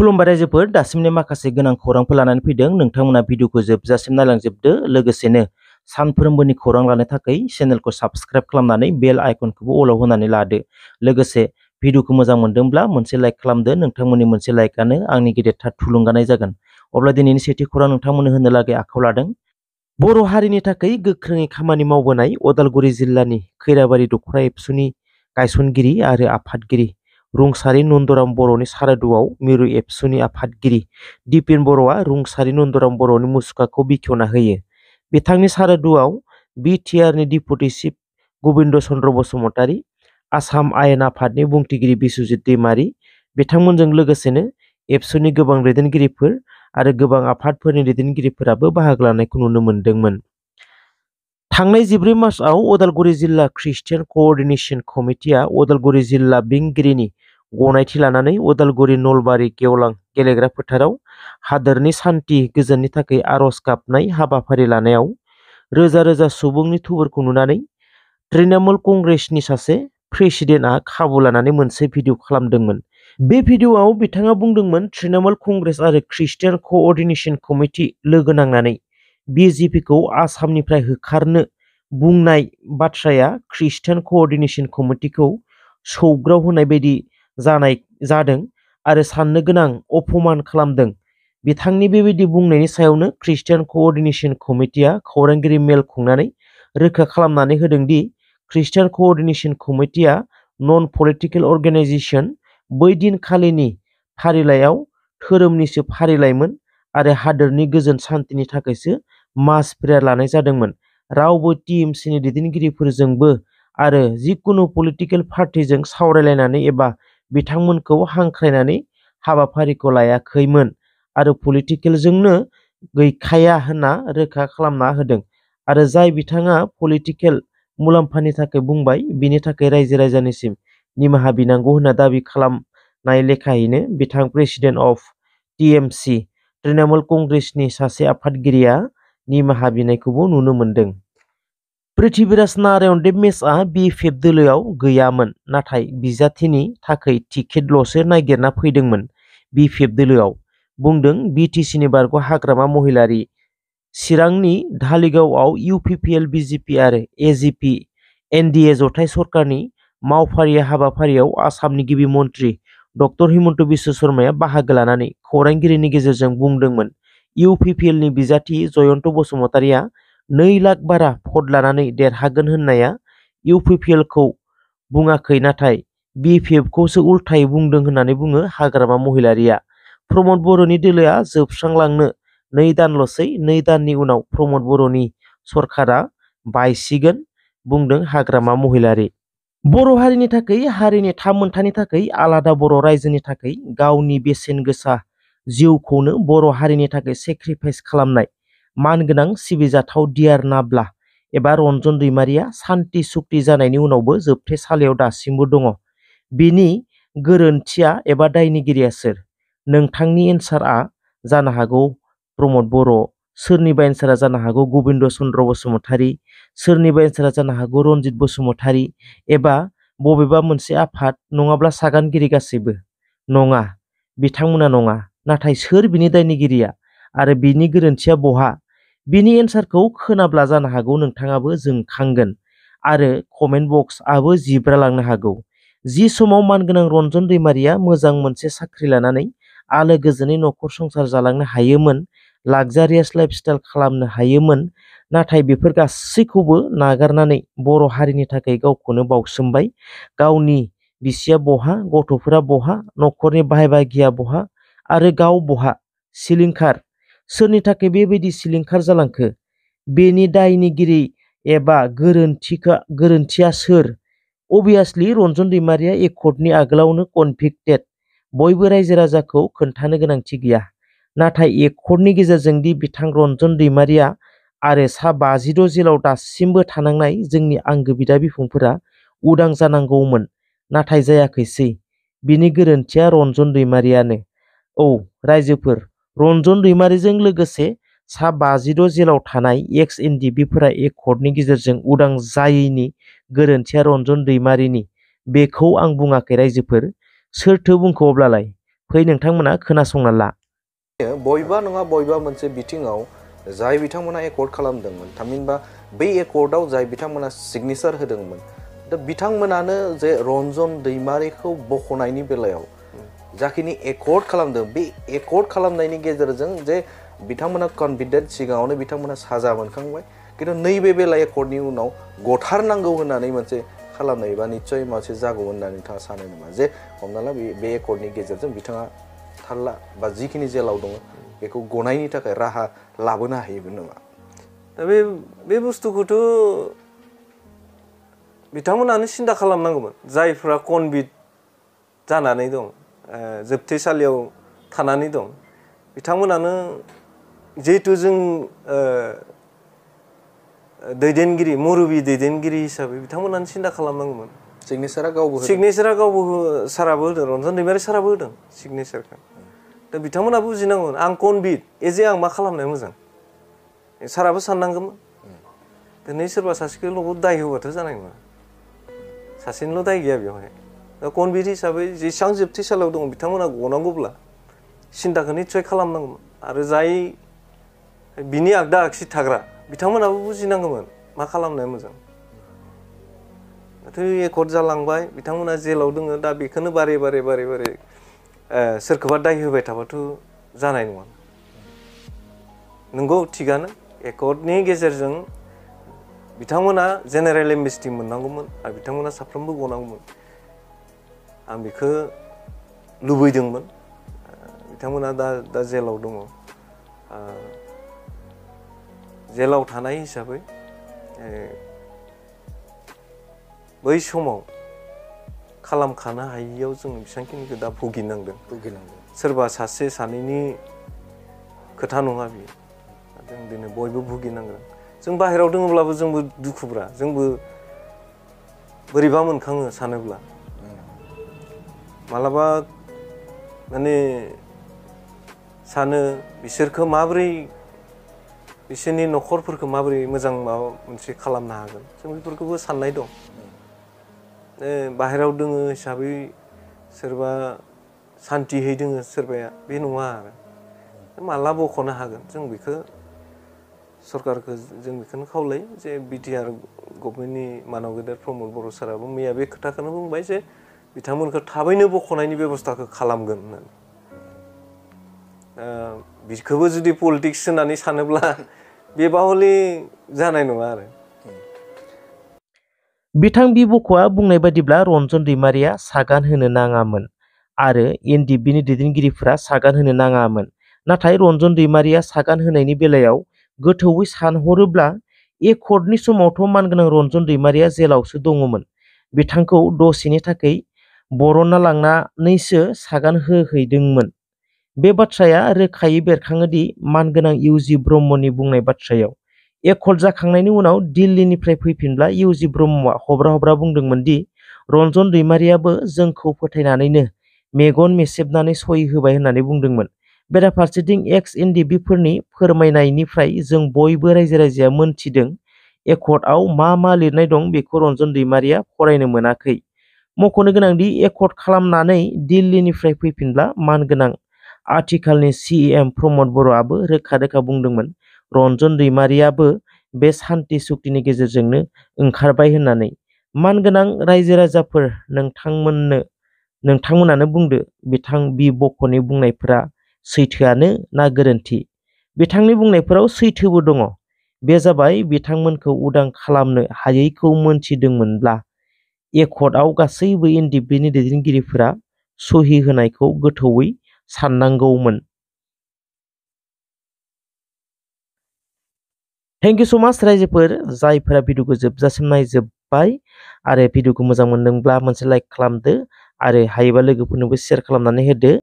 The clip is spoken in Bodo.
खुलुमबाय रायजोफोर दासिमनि माखासे गोनां खौरांफोर लानानै फैदों नोंथांमोना भिडिअखौ जोबजासिम नायलांजोबदो लोगोसेनो सानफ्रोमबोनि खौरां लानो थाखाय चेनेलखौ साबस्क्राइब खालामनानै बेल आइकनखौबो अलाव होनानै लादो लोगोसे भिडिअखौ मोजां मोनदोंब्ला मोनसे लाइक खालामदो नोंथांमोननि मोनसे लाइकआनो आंनि गेदेरथार थुलुंगानाय जागोन अब्ला दिनैनि सेथि खौरां नोंथांमोननो होनो लागै आखायाव लादों बर' हारिनि थाखाय गोख्रोङै खामानि मावबोनाय उदालगुरि जिल्लानि खैराबारि दख'रा एबसुनि गायसनगिरि आरो आफादगिरि रुंसारि नन्दराम बर'नि सारादुआव मिरु एबसुनि आफादगिरि दिपेन बर'आ रुंसारि नन्दराम बर'नि मुसुखाखौ बेखेवना होयो। बिथांनि सारादुआव बिटिआरनि डिपुटि चिफ गबिन्द चन्द्र बसुमतारी, आसाम आयेन आफादनि बुंथिगिरि बिस्वजित दैमारी, बिथांमोनजों लोगोसेनो एबसुनि गोबां दैदेनगिरिफोर आरो गोबां आफादफोरनि दैदेनगिरिफोराबो बाहागो लानायखौ नुनो मोन्दोंमोन। थांनाय 14 मार्चआव उदालगुरि जिल्ला ख्रिस्टियान कअर्डिनेशन कमिटिया उदालगुरि जिल्ला बेंगिरिनि गनायथि लानानै उदालगुरि नलबारि गेवलां गेलेग्रा फोथाराव हादोरनि सान्थि गोजोननि थाखाय आर'ज गाबनाय हाबाफारि लानायाव रोजा रोजा सुबुंनि थुबुरखौ नुनानै तृणमूल कंग्रेसनि सासे प्रेसिडेन्टआ खाबु लानानै मोनसे भिडिअ खालामदोंमोन। बे भिडिअआव बिथाङा बुंदोंमोन तृणमूल कंग्रेस आरो ख्रिस्टियान कअर्डिनेशन कमिटि लोगो नांनानै बिजेपिखौ आसामनिफ्राय होखारनो बुंनाय बाथ्राया ख्रिस्टियान कअर्डिनेशन कमिटिखौ सौग्राव होनाय बायदि जादों आरो साननो गोनां अपमान खालामदों। बिथांनि बेबायदि बुंनायनि सायावनो ख्रिस्टियान कअर्डिनेशन कमिटिया खौरांगिरि मेल खुंनानै रोखा खालामनानै होदों दि ख्रिस्टियान कअर्डिनेशन कमिटिया नन पलिटिकेल अर्गेनाइजेशन बै दिनखालिनि फारिलाइयाव धोरोमनिसो फारिलाइमोन आरो हादोरनि गोजोन सान्थिनि थाखायसो मास प्रेयार लानाय जादोंमोन। रावबो टिएमसिनि दैदेनगिरिफोरजोंबो आरो जिकुनु पलिटिकेल पार्टिजों सावरायलायनानै एबा बिथांमोनखौ हांख्रायनानै हाबाफारिखौ लायाखैमोन आरो पलिटिकेलजोंनो गैखाया होनना रोखा खालामना होदों आरो जाय बिथाङा पलिटिकेल मुलाम्फानि थाखाय बुंबाय बिनि थाखाय रायजो राजानिसिम निमाहा बिनांगौ होनना दाबि खालामनाय लेखायैनो बिथां प्रेसिडेन्ट अफ टिएमसि तृणमूल कंग्रेसनि सासे आफादगिरिया निमाहा बिनायखौबो नुनो मोन्दों। पृथ्वीराज नारायण देब मेसआ बिएफएफ दोलोआव गैयामोन नाथाय बिजाथिनि थाखाय टिकेटल'सो नागिरना फैदोंमोन बिएफएफ दोलोआव बुंदों बिटिसिनि बारग' हाग्रामा महिलारि। चिरांनि धालिगावआव इउपिपिएल बिजेपि आरो एजिपि एनडिए जथाय सरकारनि मावफारि हाबाफारियाव आसामनि गिबि मन्थ्रि डक्टर हिमन्त बिश्व शर्माया बाहागो लानानै खौरांगिरिनि गेजेरजों बुंदोंमोन इउपिपिएलनि बिजाथि जयन्त बसुमतारीया 2 लाख बारा भट लानानै देरहागोन होननाया इउपिपिएलखौ बुङाखै नाथाय बिएफएफखौसो उल्थायै बुंदों होननानै बुङो हाग्रामा महिलारिया। प्रमद बर'नि दोलोआ जोबस्रांलांनो 2 दानल'सै 2 दाननि उनाव प्रमद बर'नि सरकारा बायसिगोन बुंदों हाग्रामा महिलारि। बर' हारिनि थाखाय हारिनि थामोनथानि थाखाय आलादा बर' रायजोनि थाखाय गावनि बेसेन गोसा जिउखौनो बर' हारिनि थाखाय सेक्रिफाइस खालामनाय मानगोनां सिबिजाथाव डियार नाब्ला एबा रन्जन दैमारिया सान्ति सुक्ति जानायनि उनावबो जोबथेसालियाव दासिमबो दङ। बिनि गोरोन्थिया एबा दायनिगिरिया सोर? नोंथांनि एन्सारआ जानो हागौ प्रमद बर', सोरनिबा एन्सारा जानो हागौ गबिन्द चन्द्र बसुमतारी, सोरनिबा एन्सारा जानो हागौ रनजित बसुमतारी एबा बबेबा मोनसे आफाद नङाब्ला सागानगिरि गासैबो। नङा, बिथांमोना नङा। नाथाय सोर बिनि दायनिगिरिया आरो बिनि गोरोन्थिया बहा? बिनि एन्सारखौ खोनाब्ला जानो हागौ नोंथाङाबो जोंखांगोन आरो कमेन्ट बक्सआबो जिब्रालांनो हागौ। जि समाव मानगोनां रन्जन दैमारिया मोजां मोनसे साख्रि लानानै आलो गोजोनै न'खर संसार जालांनो हायोमोन, लाक्जारियास लाइफस्टाइल खालामनो हायोमोन, नाथाय बेफोर गासैखौबो नागारनानै बर' हारिनि थाखाय गावखौनो बावसोमबाय। गावनि बिसिया बहा, गथ'फोरा बहा, न'खरनि बाहाय बाहागिया बहा आरो गाव बहा? सिलिंखार। सोरनि थाखाय बेबायदि सिलिंखार जालांखो? बेनि दायनिगिरि एबा गोरोन्थिया सोर? अबियासलि रन्जन दैमारिया एकर्डनि आगोलावनो कनभिक्टेड। बयबो रायजो राजाखौ खोन्थानो गोनांथि गैया। नाथाय एकर्डनि गेजेरजों दि बिथां रन्जन दैमारिया आरो सा 56 जेलाव दासिमबो थानांनाय जोंनि आंगो बिदा बिफंफोरा उदां जानांगौमोन नाथाय जायाखैसै। बिनि गोरोन्थिया रन्जन दैमारियानो। औ रायजोफोर, रन्जन दैमारिजों लोगोसे सा 56 जेलाव थानाय एक्स एनडिएफबिफोरा एकर्डनि गेजेरजों उदां जायैनि गोरोन्थिया रन्जन दैमारिनि। बेखौ आं बुङाखै रायजोफोर। सोरथो बुंखो अब्लालाय? फै नोंथांमोना खोनासंना ला। बयबा नङा बयबा मोनसे बिथिङाव जाय बिथांमोना एकर्ड खालामदोंमोन थामहिनबा बै एकर्डआव जाय बिथांमोना सिगनेचार होदोंमोन दा बिथांमोनानो जे रन्जन दैमारिखौ बख'नायनि बेलायाव जाखिनि एकर्ड खालामदों बे एकर्ड खालामनायनि गेजेरजों जे बिथांमोना कनफिडेन्ट सिगाङावनो बिथांमोना साजा मोनखांबाय खिन्थु नैबे बेला एकर्डनि उनाव गथारनांगौ होननानै मोनसे खालामनाय बा निस्सय मोनसे जागौमोन होननानै नोंथाङा सानो नामा जे हमना ला बे एकर्डनि गेजेरजों बिथाङा थारला बा जिखिनि जेलाव दङ बेखौ गनायनि थाखाय राहा लाबोनो हायोमोन नामा? दा बे बुस्थुखौथ' बिथांमोनानो सिन्था खालामनांगौमोन जायफ्रा कनभिक्ट जानानै दं जोबथेसालियाव थानानै दं बिथांमोनानो जिहेतु जों दैदेनगिरि मुरबि दैदेनगिरि हिसाबै बिथांमोनानो सिन्था खालामनांगौमोन। सिगनेचारा गावबो साराबो होदों रन्जन दैमारि साराबो होदों सिगनेचारखौ। दा बिथांमोना बुजिनांगौमोन आं कनभिक्ट एजे आं मा खालामनाया मोजां साराबो साननांगौमोन। दिनै सोरबा सासेखौल' दाय होबाथ' जानाय नङा सासेनिल' दाय गैया बेवहाय। दा कनभिक्ट हिसाबै जेसेबां जोबथेसालियाव दङ बिथांमोना गनांगौब्ला सिन्ताखौ निस्सय खालामनांगौमोन आरो जाय बिनि आगदा आगसि थाग्रा बिथांमोनाबो बुजिनांगौमोन मा खालामनाया मोजां। दाथ' एकर्ड जालांबाय बिथांमोना जेलाव दङ दा बेखौनो बारे सोरखौबा दाय होबाय थाबाथ' जानाय नङा। नंगौ थिगानो एकर्डनि गेजेरजों बिथांमोना जेनेरेल एमनेस्टि मोननांगौमोन आरो बिथांमोना साफ्रोमबो गनांगौमोन आं बेखौ लुबैदोंमोन। बिथांमोना दा जेलाव दङ जेलाव थानाय हिसाबै बै समाव खालामखानो हायियाव जों बेसेबांखिनिखौ दा भुगिनांदों। सोरबा सासे सानैनि खोथा नङा बियो जों दिनै बयबो भुगिनांगोन। जों बाहेरायाव दङब्लाबो जोंबो दुखुब्रा जोंबो बोरैबा मोनखाङो सानोब्ला मालाबा माने सानो बिसोरखौ माबोरै बिसोरनि न'खरफोरखौ माबोरै मोजां माबा मोनसे खालामनो हागोन जों बेफोरखौबो साननाय दं। बाहेरायाव दोङो हिसाबै सोरबा सान्तियै दोङो सोरबाया बे नङा आरो माला बख'नो हागोन जों बेखौ सरकारखौ जों बेखौनो खावलायो जे बिटिआर गभर्नमेन्टनि मानाव गेदेर प्रमद बर' साराबो मैया बे खोथाखौनो बुंबाय जे बिथांमोनखौ थाबैनो बख'नायनि बेब'स्थाखौ खालामगोन होननानै। बिखौबो जुदि पलिटिक्स होननानै सानोब्ला बेबा हले जानाय नङा आरो। बिथां बिबख'आ बुंनाय बायदिब्ला रन्जन दैमारिया सागान होनो नाङामोन आरो एनडिएफबिनि दैदेनगिरिफोरा सागान होनो नाङामोन। नाथाय रन्जन दैमारिया सागान होनायनि बेलायाव गोथौवै सानहरोब्ला एकर्डनि समावथ' मानगोनां रन्जन दैमारिया जेलावसो दङमोन। बिथांखौ दसेनि थाखाय बरनना लांनानैसो सागान होहैदोंमोन। बे बाथ्राया रोखायै बेरखाङो दि मानगोनां इउजि ब्रह्मनि बुंनाय बाथ्रायाव एकर्ड जाखांनायनि उनाव दिल्लीनिफ्राय फैफिनब्ला इउजि ब्रह्मआ हब्रा बुंदोंमोन दि रन्जन दैमारियाबो जोंखौ फोथायनानैनो मेगन मेसेबनानै सहि होबाय होननानै बुंदोंमोन। बेराफारसेथिं एक्स एनडिएफबिफोरनि फोरमायनायनिफ्राय जों बयबो रायजो राजाया मोनथिदों एकर्डआव मा लिरनाय दं बेखौ रन्जन दैमारिया फरायनो मोनाखै। मख'नो गोनांदि एकर्ड खालामनानै दिल्लीनिफ्राय फैफिनब्ला मानगोनां आथिखालनि सिएम प्रमद बर'आबो रोखा बुंदोंमोन रन्जन दैमारियाबो बे सान्ति सुक्तिनि गेजेरजोंनो ओंखारबाय होननानै। मानगोनां रायजो राजाफोर नोंथांमोनानो बुंदो बिथां बिबख'नि बुंनायफोरा सैथोआनो ना गोरोन्थि? बिथांनि बुंनायफोराव सैथोबो दङ। बे जाबाय बिथांमोनखौ उदां खालामनो हायैखौ मोनथिदोंमोनब्ला एकर्डआव गासैबो एनडिएफबिनि दैदेनगिरिफोरा सहि होनायखौ गोथौवै साननांगौमोन। थेंक इउ स' माच रायजोफोर जायफोरा भिडिअखौ जोबजासिम नायजोब्बाय आरो भिडिअखौ मोजां मोनदोंब्ला मोनसे लाइक खालामदो आरो हायोबा लोगोफोरनोबो शेयार खालामनानै होदो।